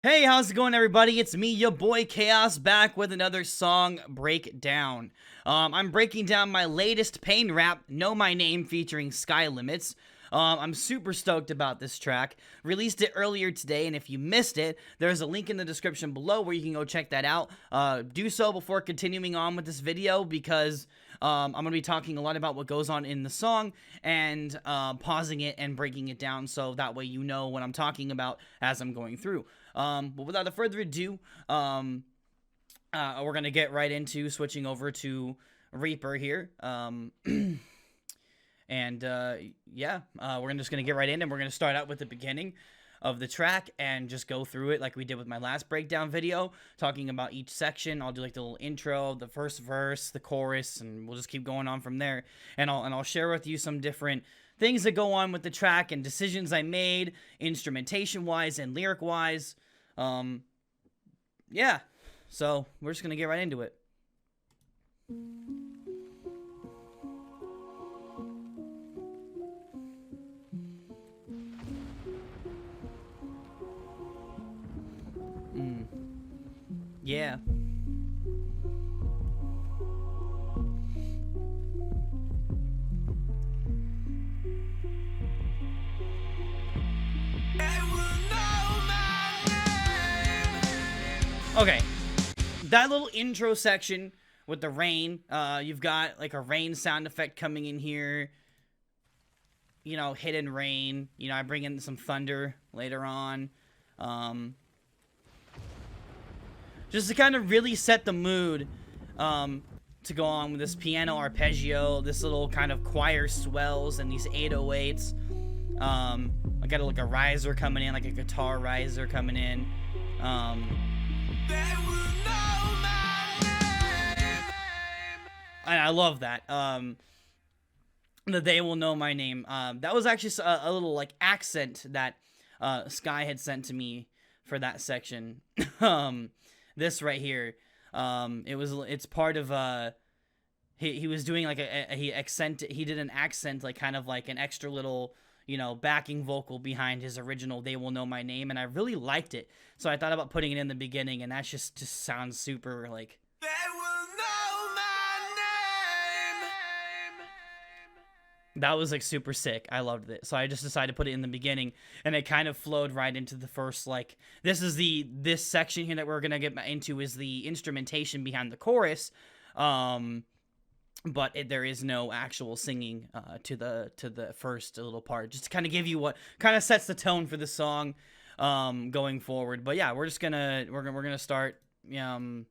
Hey, how's it going, everybody? It's me, your boy Chaos, back with another song breakdown. I'm breaking down my latest pain rap, Know My Name, featuring Sky Limits. I'm super stoked about this track. Released it earlier today, and if you missed it, there's a link in the description below where you can go check that out. Do so before continuing on with this video because I'm going to be talking a lot about what goes on in the song and pausing it and breaking it down so that way you know what I'm talking about as I'm going through. But without further ado, we're going to get right into switching over to Reaper here. Yeah, we're just going to get right in, and we're going to start out with the beginning of the track and just go through it like we did with my last breakdown video, talking about each section. I'll do like the little intro, the first verse, the chorus, and we'll just keep going on from there. And I'll share with you some different things that go on with the track and decisions I made, instrumentation-wise and lyric-wise. Yeah, so we're just going to get right into it. Yeah. Okay, that little intro section with the rain, you've got like a rain sound effect coming in here, you know, hidden rain, you know, I bring in some thunder later on, just to kind of really set the mood, to go on with this piano arpeggio, this little kind of choir swells and these 808s, I got like a riser coming in, like a guitar riser coming in, and I love that. That they will know my name. That was actually a little like accent that Sky had sent to me for that section. This right here. It's part of he was doing like he did an accent, like kind of like an extra little, you know, backing vocal behind his original They Will Know My Name, and I really liked it. So I thought about putting it in the beginning, and that just sounds super like They will know my name. That was like super sick. I loved it. So I just decided to put it in the beginning, and it kind of flowed right into the first, like, this section here that we're going to get into is the instrumentation behind the chorus. But there is no actual singing to the first little part, just to kind of give you what kind of sets the tone for the song going forward. But yeah, we're gonna start going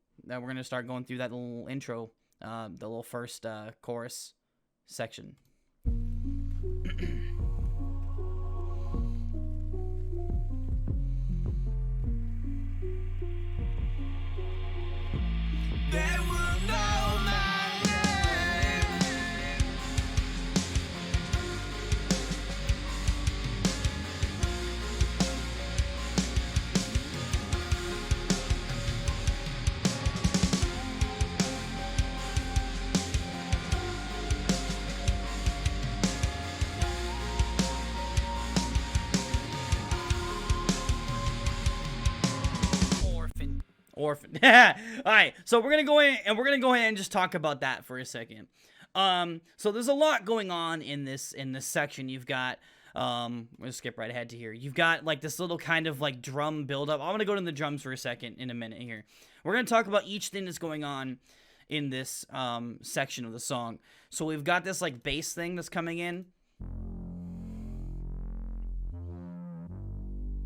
through that little intro, the little first chorus section. Orphan. Alright, so we're gonna go in and just talk about that for a second. So there's a lot going on in this section. You've got we're gonna skip right ahead to here. You've got like this little kind of like drum buildup. I'm gonna go to the drums for a second in a minute here. We're gonna talk about each thing that's going on in this section of the song. So we've got this like bass thing that's coming in.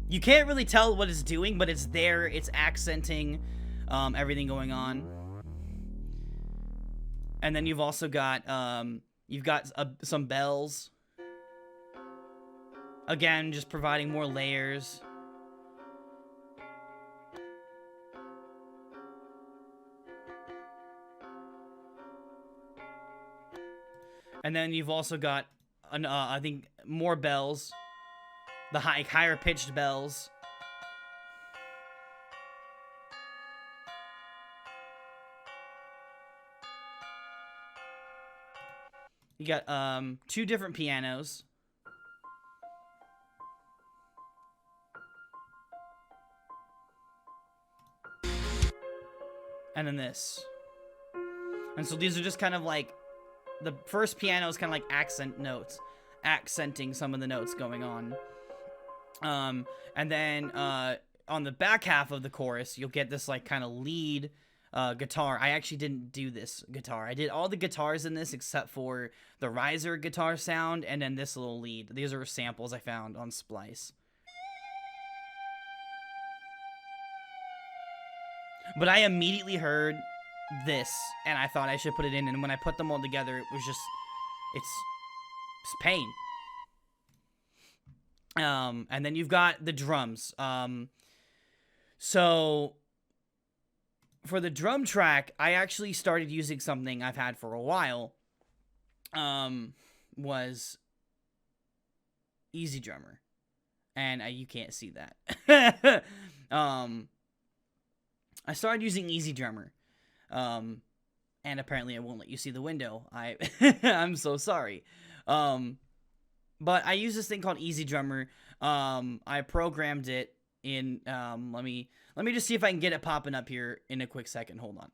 You can't really tell what it's doing, but it's there. It's accenting everything going on. And then you've also got some bells. Again, just providing more layers. And then you've also got I think more bells. The higher pitched bells. You got two different pianos. and then this. And so these are just kind of like, the first piano is kind of like accent notes, accenting some of the notes going on. And then on the back half of the chorus, you'll get this like kind of lead guitar. I actually didn't do this guitar. I did all the guitars in this except for the riser guitar sound and then this little lead. These are samples I found on Splice. But I immediately heard this and I thought I should put it in, and when I put them all together, it was just, it's pain. And then you've got the drums. So for the drum track, I actually started using something I've had for a while. Was Easy Drummer. And you can't see that. I started using Easy Drummer. And apparently it won't let you see the window. I'm so sorry. But I use this thing called Easy Drummer. I programmed it in, let me just see if I can get it popping up here in a quick second. Hold on.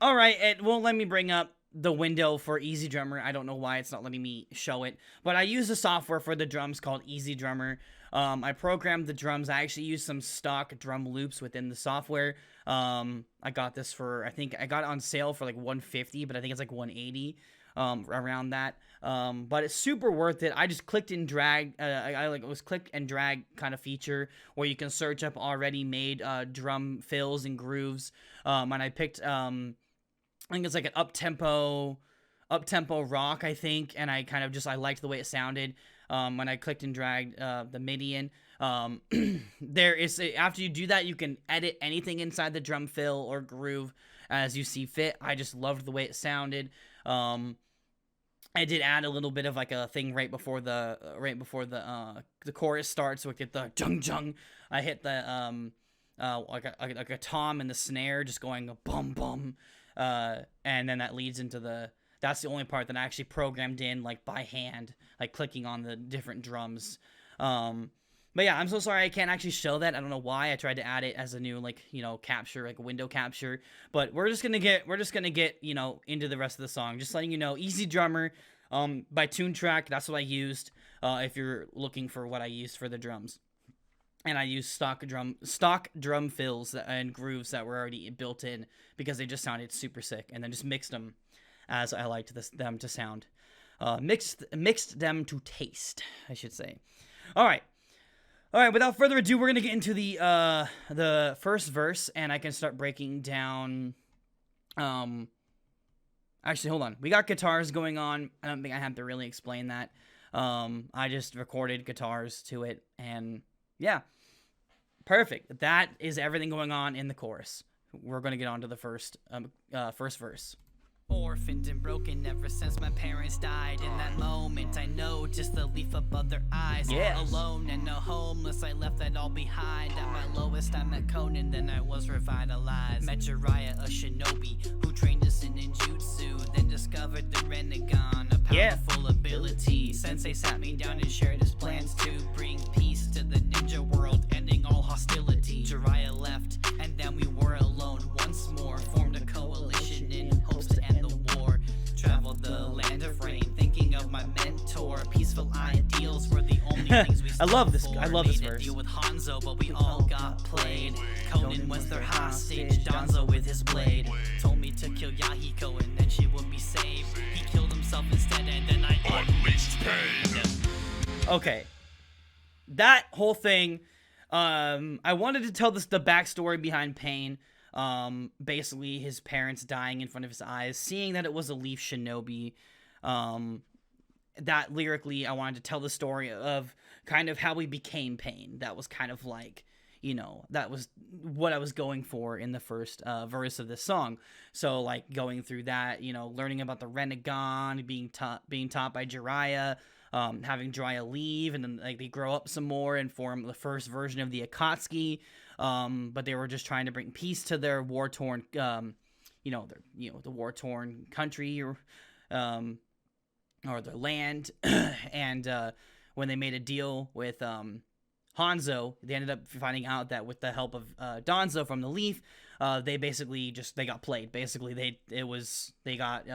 All right, it won't let me bring up the window for Easy Drummer. I don't know why it's not letting me show it, but I use the software for the drums called Easy Drummer. I programmed the drums. I actually used some stock drum loops within the software. I got this for, I think I got it on sale for like $150, but I think it's like $180, around that. But it's super worth it. I just clicked and dragged, it was click and drag kind of feature where you can search up already made, drum fills and grooves. And I picked, I think it's like an up-tempo rock, I think, and I kind of just, I liked the way it sounded. When I clicked and dragged, the MIDI in, there is, after you do that, you can edit anything inside the drum fill or groove as you see fit. I just loved the way it sounded. I did add a little bit of like a thing right before the chorus starts, so we get the jung jung. I hit the like a tom and the snare just going a bum bum, and then that leads into that's the only part that I actually programmed in like by hand, like clicking on the different drums. But yeah, I'm so sorry I can't actually show that. I don't know why. I tried to add it as a new, like, you know, capture, like a window capture. But we're just gonna get, you know, into the rest of the song. Just letting you know, Easy Drummer, by Tune Track. That's what I used. If you're looking for what I used for the drums, and I used stock drum fills and grooves that were already built in because they just sounded super sick, and then just mixed them as I liked them to sound. Mixed them to taste, I should say. All right, without further ado, we're going to get into the first verse, and I can start breaking down, actually, hold on. We got guitars going on. I don't think I have to really explain that. I just recorded guitars to it, and yeah, perfect. That is everything going on in the chorus. We're going to get on to the first verse. Orphaned and broken ever since my parents died. In that moment I noticed the leaf above their eyes. Yes. Alone and no homeless, I left that all behind. At my lowest I met Conan, then I was revitalized. Met Jiraiya, a shinobi who trained us in ninjutsu, then discovered the Renegon, a powerful ability. Sensei sat me down and shared his plans to bring peace to the ninja world, ending all hostility. Jiraiya left and then we were alone once more, formed a coalition in hopes to end the war. Traveled the land of rain, thinking of my mentor. Peaceful ideals were the only things we stood I love this Made a verse. deal with Hanzo, but we all got played. Conan was their hostage, Danzo with his blade. Told me to kill Yahiko and then she would be saved. He killed himself instead and then I unleashed pain. Okay, that whole thing. I wanted to tell the backstory behind Pain. Basically his parents dying in front of his eyes, seeing that it was a Leaf Shinobi. That lyrically, I wanted to tell the story of kind of how we became Pain. That was kind of like, you know, that was what I was going for in the first verse of this song. So like going through that, you know, learning about the Renegon, being taught by Jiraiya, having Jiraiya leave, and then like they grow up some more and form the first version of the Akatsuki. But they were just trying to bring peace to their war-torn, the war-torn country or their land. And when they made a deal with Hanzo, they ended up finding out that with the help of Danzo from the Leaf, they basically they got played. Basically, they got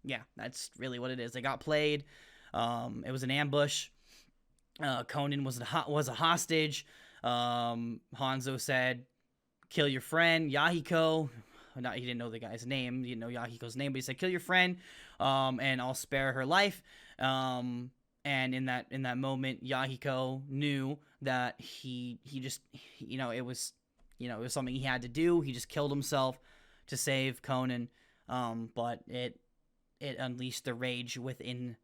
yeah, that's really what it is. They got played. It was an ambush. Conan was a hostage. Hanzo said, "Kill your friend Yahiko." Not, he didn't know the guy's name. He didn't know Yahiko's name, but he said, "Kill your friend, and I'll spare her life." And in that moment, Yahiko knew that he just, it was something he had to do. He just killed himself to save Conan. But it unleashed the rage within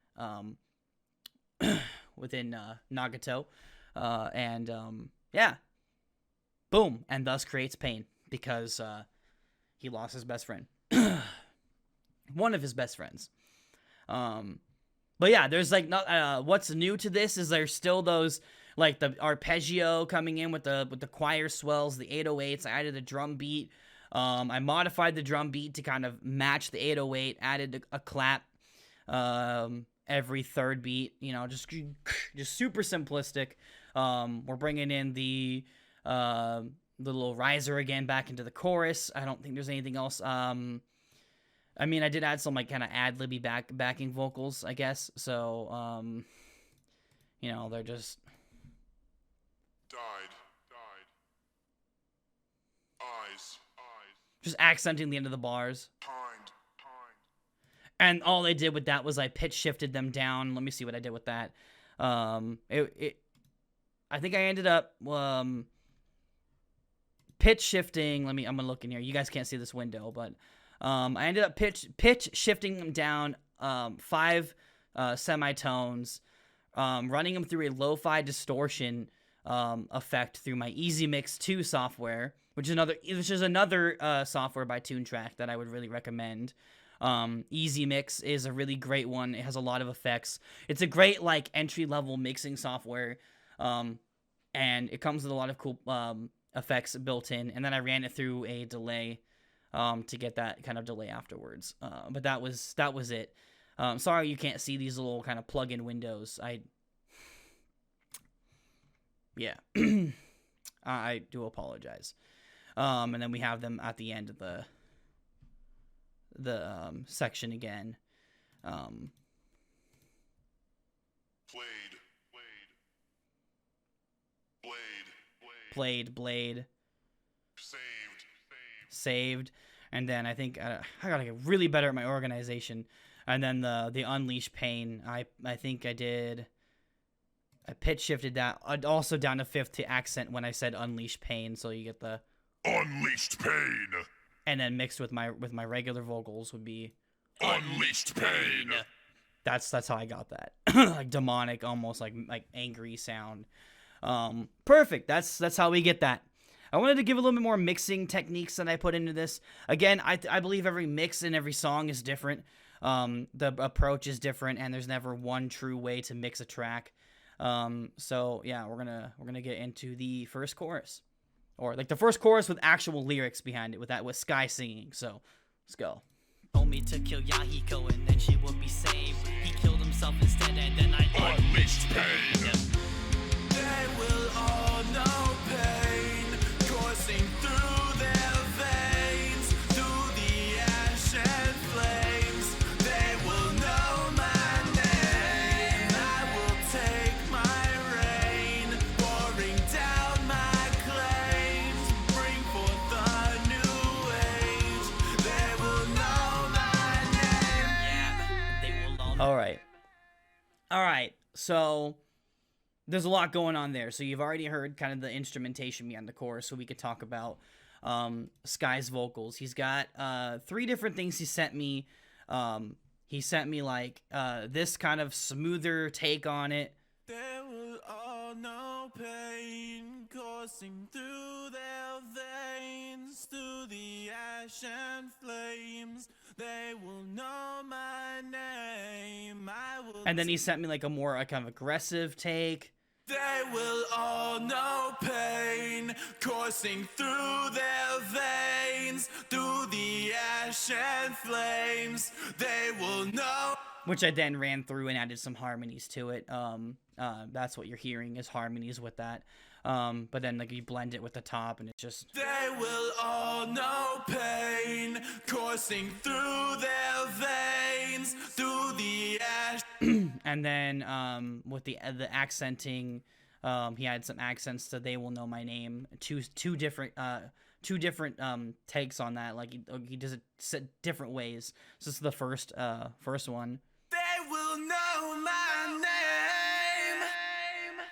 Nagato, and yeah, boom, and thus creates pain because he lost his best friend, one of his best friends. But yeah, there's like not what's new to this is there's still those like the arpeggio coming in with the choir swells, the 808s. I added a drum beat. I modified the drum beat to kind of match the 808. Added a clap every third beat. Just super simplistic. We're bringing in the little riser again back into the chorus. I don't think there's anything else. I mean, I did add some like kind of ad-libby backing vocals, I guess. So, they're just died. Eyes. Just accenting the end of the bars. Kind. And all I did with that was I pitch shifted them down. Let me see what I did with that. I think I ended up pitch shifting. I'm gonna look in here. You guys can't see this window, but I ended up pitch shifting them down 5 semitones, running them through a lo-fi distortion effect through my Easy Mix 2 software, which is another software by Toontrack that I would really recommend. Easy Mix is a really great one. It has a lot of effects. It's a great like entry-level mixing software, and it comes with a lot of cool effects built in. And then I ran it through a delay to get that kind of delay afterwards. But that was it. Sorry you can't see these little kind of plug-in windows. Yeah. I do apologize. And then we have them at the end of the section again. Blade. Saved. And then I think I gotta get really better at my organization. And then the Unleash Pain. I think I pitch shifted that also down to 5th to accent when I said Unleash Pain, so you get the Unleashed Pain. And then mixed with my regular vocals would be Unleashed Pain. That's how I got that. Like demonic, almost like angry sound. Perfect. That's how we get that. I wanted to give a little bit more mixing techniques that I put into this. Again, I believe every mix and every song is different. The approach is different, and there's never one true way to mix a track. So yeah, we're gonna get into the first chorus, or like the first chorus with actual lyrics behind it, with Sky singing. So let's go. Told me to kill Yahiko and then she would be saved. He killed himself instead, and then I Unleashed Pain. They will all know pain coursing through their veins, through the ash and flames. They will know my name. I will take my rain, pouring down my claims, bring forth a new age. They will know my name. Yeah, they will all know. All right. So there's a lot going on there. So you've already heard kind of the instrumentation behind the chorus, so we could talk about Sky's vocals. He's got 3 different things he sent me. He sent me like this kind of smoother take on it. They will all know pain coursing through their veins, through the ash and flames. They will know my name. I will. And then he sent me like a more kind of aggressive take. They will all know pain coursing through their veins, through the ash and flames. They will know. Which I then ran through and added some harmonies to it. That's what you're hearing is harmonies with that. But then like you blend it with the top, and it's just. They will all know pain coursing through their veins, through the ash. And then with the accenting, he had some accents to "They Will Know My Name." Two different takes on that. Like he does it different ways. So this is the first one. They will know my name.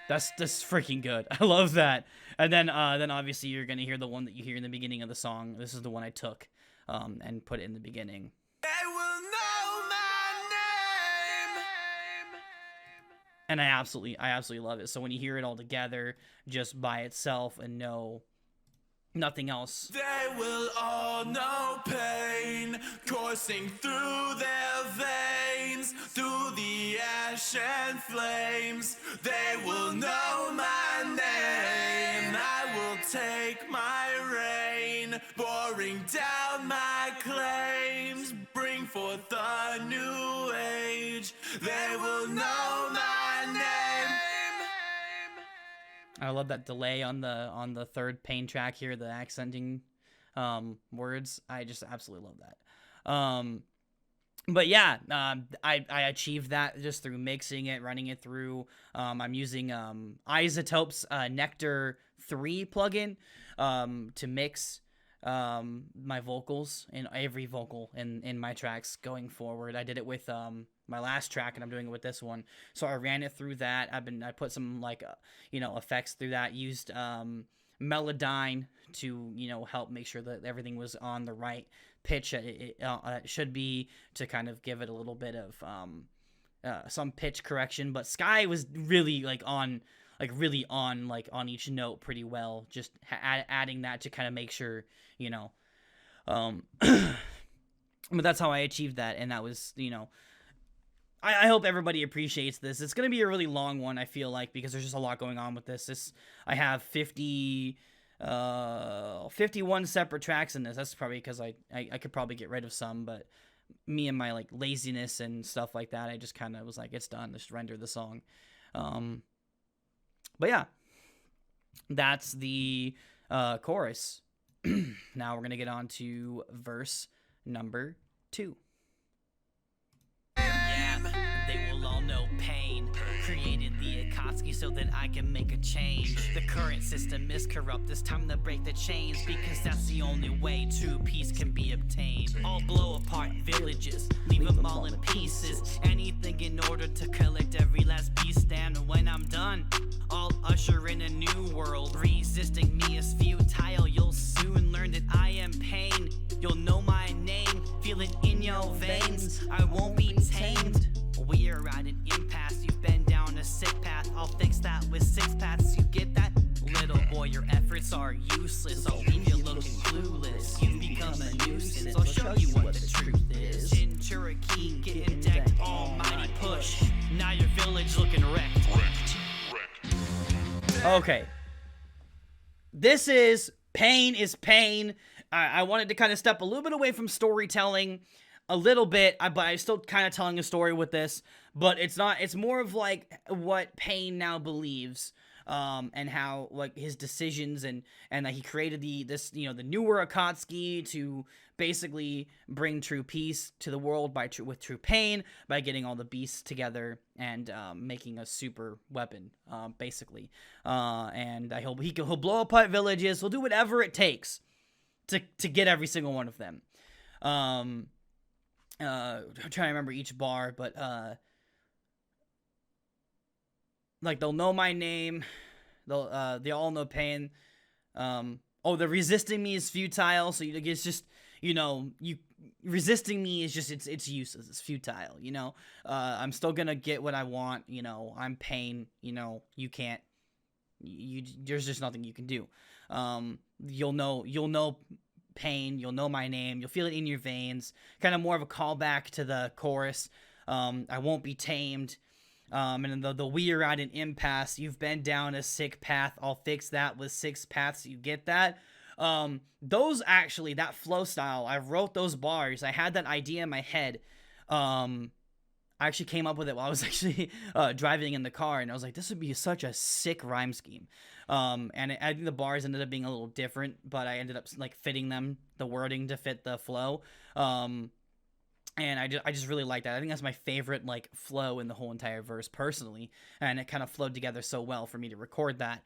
That's freaking good. I love that. And then obviously you're gonna hear the one that you hear in the beginning of the song. This is the one I took, and put it in the beginning. They will know my name. And I absolutely love it. So when you hear it all together, just by itself and no nothing else. They will all know pain coursing through their veins, through the ash and flames. They will know my name. I will take my reign, pouring down my claims, bring forth a new age. They will know my name. I love that delay on the third Pain track here, the accenting words. I just absolutely love that. But yeah, I achieved that just through mixing it, running it through. I'm using Isotope's Nectar 3 plugin to mix my vocals in every vocal in my tracks going forward. I did it with my last track, and I'm doing it with this one. So I ran it through that. I put some like effects through that. Used Melodyne to help make sure that everything was on the right pitch it should be, to kind of give it a little bit of some pitch correction. But Sky was really on each note pretty well. Just adding that to kind of make sure but that's how I achieved that, and that was I hope everybody appreciates this. It's going to be a really long one, I feel like, because there's just a lot going on with this. I have 51 separate tracks in this. That's probably because I could probably get rid of some, but me and my laziness and stuff like that, I just kind of was like, it's done. Just render the song. But yeah, that's the chorus. Now we're going to get on to verse number 2. They will all know pain. Created the Akatsuki so that I can make a change. The current system is corrupt. It's time to break the chains, because that's the only way true peace can be obtained. I'll blow apart villages, leave them all in pieces. Anything in order to collect every last beast. And when I'm done, I'll usher in a new world. Resisting me is futile. You'll soon learn that I am pain. You'll know my name, feel it in your veins. I won't be tamed. We are at an impasse. You've been down a sick path. I'll fix that with 6 paths. You get that? Little boy, your efforts are useless. I'll leave you looking clueless. You've become a nuisance. I'll show you what the truth is. Jin Cherokee getting decked. Almighty push. Now your village looking wrecked. Okay. This is Pain is Pain. I wanted to kind of step a little bit away from storytelling a little bit, but I'm still kind of telling a story with this, but it's not, it's more of like what Pain now believes, and how his decisions and that he created the newer Akatsuki to basically bring true peace to the world with true pain, by getting all the beasts together and making a super weapon, basically. And I hope he'll blow apart villages. He'll do whatever it takes to get every single one of them. I'm trying to remember each bar, but they'll know my name. They all know pain. The resisting me is futile. So it's just you resisting me is just it's useless. It's futile. I'm still gonna get what I want. I'm pain. You can't. There's just nothing you can do. You'll know pain. You'll know my name. You'll feel it in your veins. Kind of more of a callback to the chorus. I won't be tamed. And the we are at an impasse. You've been down a sick path. I'll fix that with 6 paths. You get that? Those actually, that flow style, I wrote those bars. I had that idea in my head. I I actually came up with it while I was actually driving in the car, and I was like, this would be such a sick rhyme scheme. And I think the bars ended up being a little different, but I ended up like fitting them, the wording to fit the flow. And I just really like that. I think that's my favorite like flow in the whole entire verse personally, and it kind of flowed together so well for me to record that.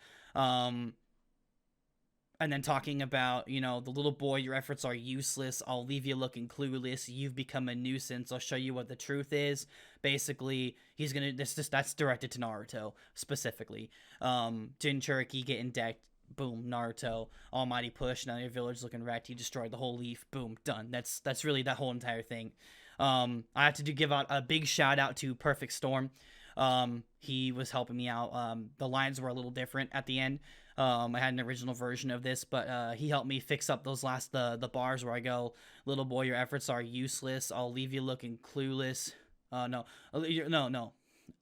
And then talking about, you know, the little boy, your efforts are useless. I'll leave you looking clueless. You've become a nuisance. I'll show you what the truth is. Basically, he's gonna. That's directed to Naruto specifically. Jinchuriki getting decked. Boom, Naruto. Almighty push. Now your village looking wrecked. He destroyed the whole leaf. Boom, done. That's really that whole entire thing. I have to give out a big shout out to Perfect Storm. He was helping me out. The lines were a little different at the end. I had an original version of this, but he helped me fix up those last the bars where I go, little boy, your efforts are useless. I'll leave you looking clueless. No,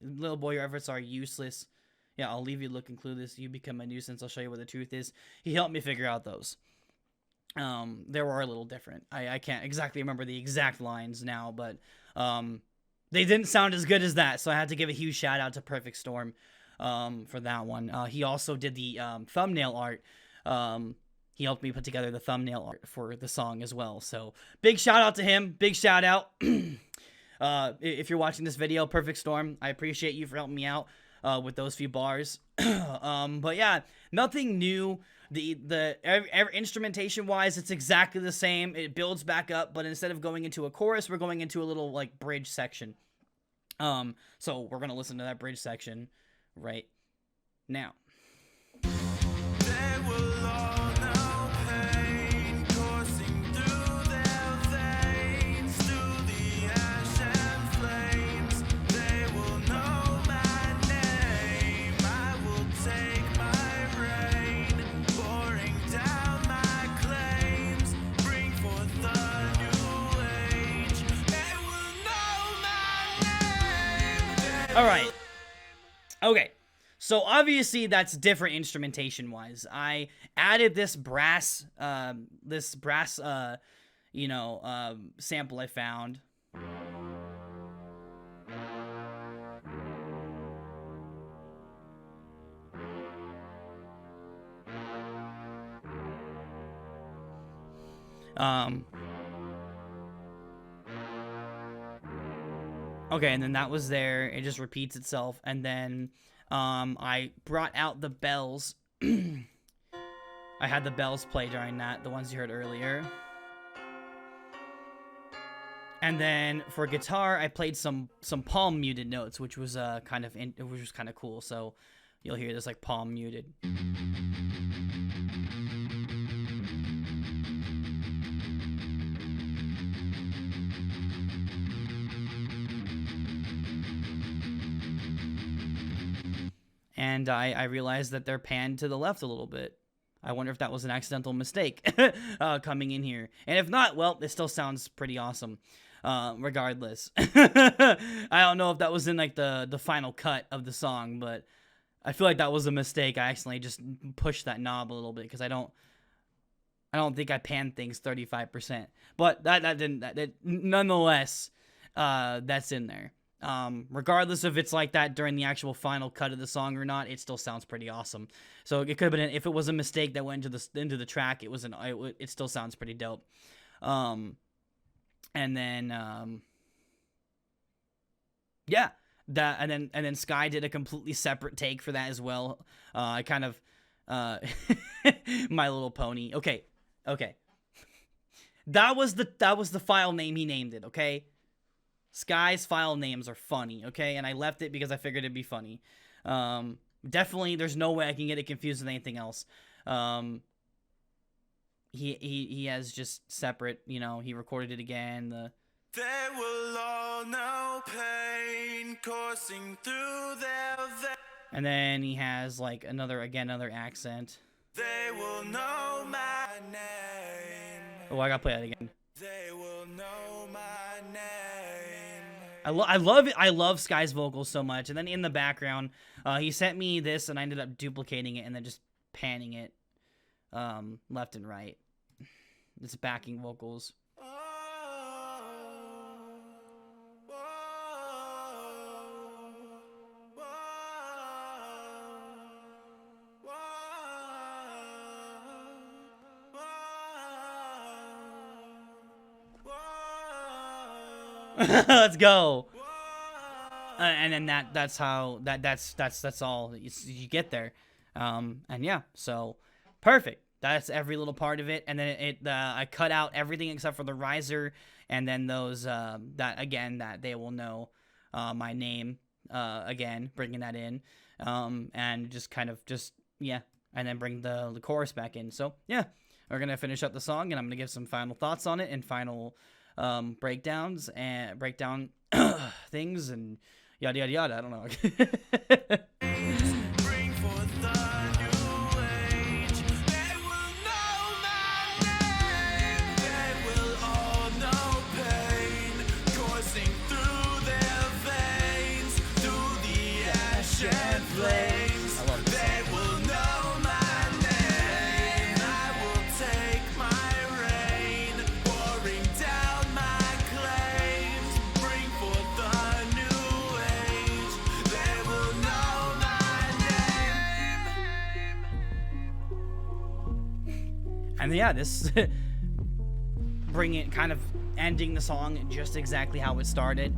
little boy, your efforts are useless. Yeah, I'll leave you looking clueless. You become a nuisance. I'll show you what the truth is. He helped me figure out those. They were a little different. I can't exactly remember the exact lines now, but they didn't sound as good as that. So I had to give a huge shout out to Perfect Storm for that one. He also did the thumbnail art. He helped me put together the thumbnail art for the song as well. So big shout out to him. Big shout out. If you're watching this video, Perfect Storm, I appreciate you for helping me out with those few bars. But yeah, nothing new. Instrumentation wise, it's exactly the same. It builds back up, but instead of going into a chorus, we're going into a little like bridge section. So we're gonna listen to that bridge section right now. They will all know pain coursing through their veins, through the ash and flames. They will know my name. I will take my reign, pouring down my claims, bring forth the new age. They will know my name. All right. Okay, so obviously that's different instrumentation-wise. I added this brass, sample I found. Okay, and then that was there. It just repeats itself. And then I brought out the bells. I had the bells play during that, the ones you heard earlier. And then for guitar, I played some palm muted notes, which was kind of cool. So you'll hear this like palm muted. And I realized that they're panned to the left a little bit. I wonder if that was an accidental mistake coming in here. And if not, well, it still sounds pretty awesome regardless. I don't know if that was in like the final cut of the song, but I feel like that was a mistake. I accidentally just pushed that knob a little bit because I don't think I panned things 35%. But that nonetheless, that's in there. Regardless if it's like that during the actual final cut of the song or not, it still sounds pretty awesome. So it could have been, if it was a mistake that went into the track, it still sounds pretty dope. And then yeah, that and then Sky did a completely separate take for that as well. I kind of My Little Pony. Okay. That was the file name he named it, okay? Sky's file names are funny, okay? And I left it because I figured it'd be funny. Definitely, there's no way I can get it confused with anything else. He has just separate, he recorded it again. They will all know pain coursing through their veins. And then he has like another accent. They will know my name. Oh, I gotta play that again. They will know my name. I love it. I love Sky's vocals so much. And then in the background, he sent me this, and I ended up duplicating it and then just panning it left and right. It's backing vocals. Let's go. And then that's how that's all you get there. And yeah, so perfect. That's every little part of it. And then I cut out everything except for the riser, and then those that they will know my name again, bringing that in, and just and then bring the chorus back in. So yeah, we're gonna finish up the song, and I'm gonna give some final thoughts on it and final breakdowns and breakdown things and yada yada yada. I don't know. Bring forth the new age. They will know my name. They will all know pain coursing through their veins, through the ash and flames. I love this They will know my name. I will take my reign, pouring down my claims. Bring forth the new age. They will know my name. And yeah, this ending the song just exactly how it started.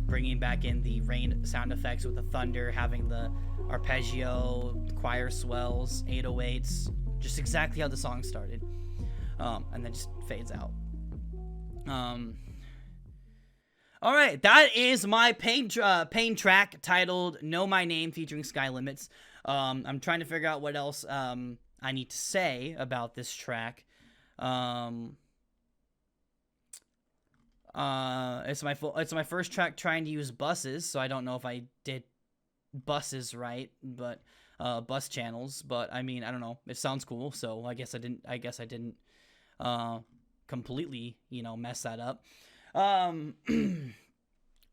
Bringing back in the rain sound effects with the thunder, having the arpeggio, choir swells, 808s, just exactly how the song started. And then just fades out. All right, that is my pain track titled "Know My Name" featuring Sky Limits. I'm trying to figure out what else I need to say about this track. It's my first track trying to use buses, so I don't know if I did buses right, but bus channels. But I mean, I don't know. It sounds cool, so I guess I didn't completely, mess that up.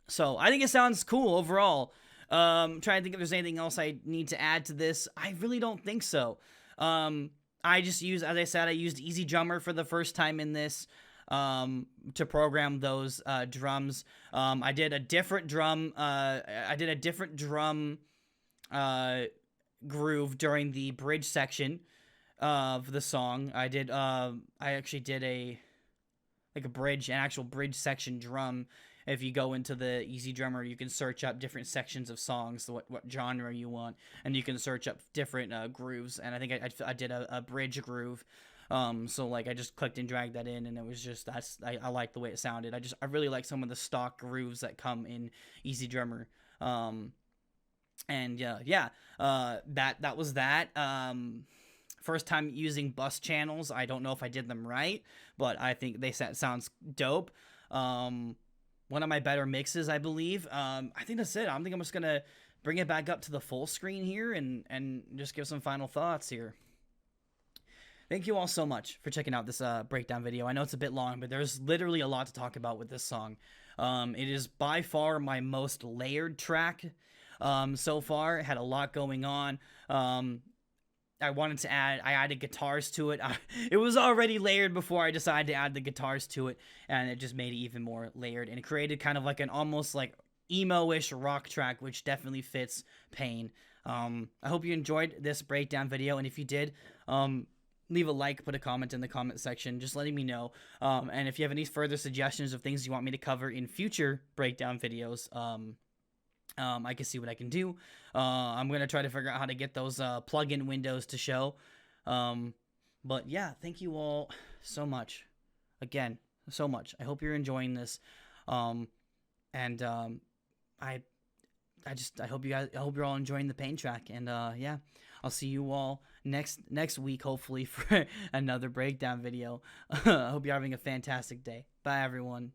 So I think it sounds cool overall. Trying to think if there's anything else I need to add to this. I really don't think so. I just used, as I said, I used Easy Drummer for the first time in this to program those drums. I did a different drum. Groove during the bridge section of the song. I actually did an actual bridge section drum. If you go into the Easy Drummer, you can search up different sections of songs, what genre you want, and you can search up different grooves. And I think I did a bridge groove. So I just clicked and dragged that in, and it was just I like the way it sounded. I really like some of the stock grooves that come in Easy Drummer. And that was that. First time using bus channels. I don't know if I did them right, but I think sounds dope. One of my better mixes, I believe. I think that's it. I'm just gonna bring it back up to the full screen here and just give some final thoughts here. Thank you all so much for checking out this breakdown video. I know it's a bit long, but there's literally a lot to talk about with this song. It is by far my most layered track so far. It had a lot going on. I added guitars to it. It was already layered before I decided to add the guitars to it, and it just made it even more layered, and it created kind of like an almost like emo-ish rock track, which definitely fits Pain. I hope you enjoyed this breakdown video, and if you did, leave a like, put a comment in the comment section, just letting me know. And if you have any further suggestions of things you want me to cover in future breakdown videos, I can see what I can do. I'm going to try to figure out how to get those plugin windows to show. But yeah, thank you all so much. Again, so much. I hope you're enjoying this. I hope you're all enjoying the Pain track. And yeah, I'll see you all next week, hopefully, for another breakdown video. I hope you're having a fantastic day. Bye, everyone.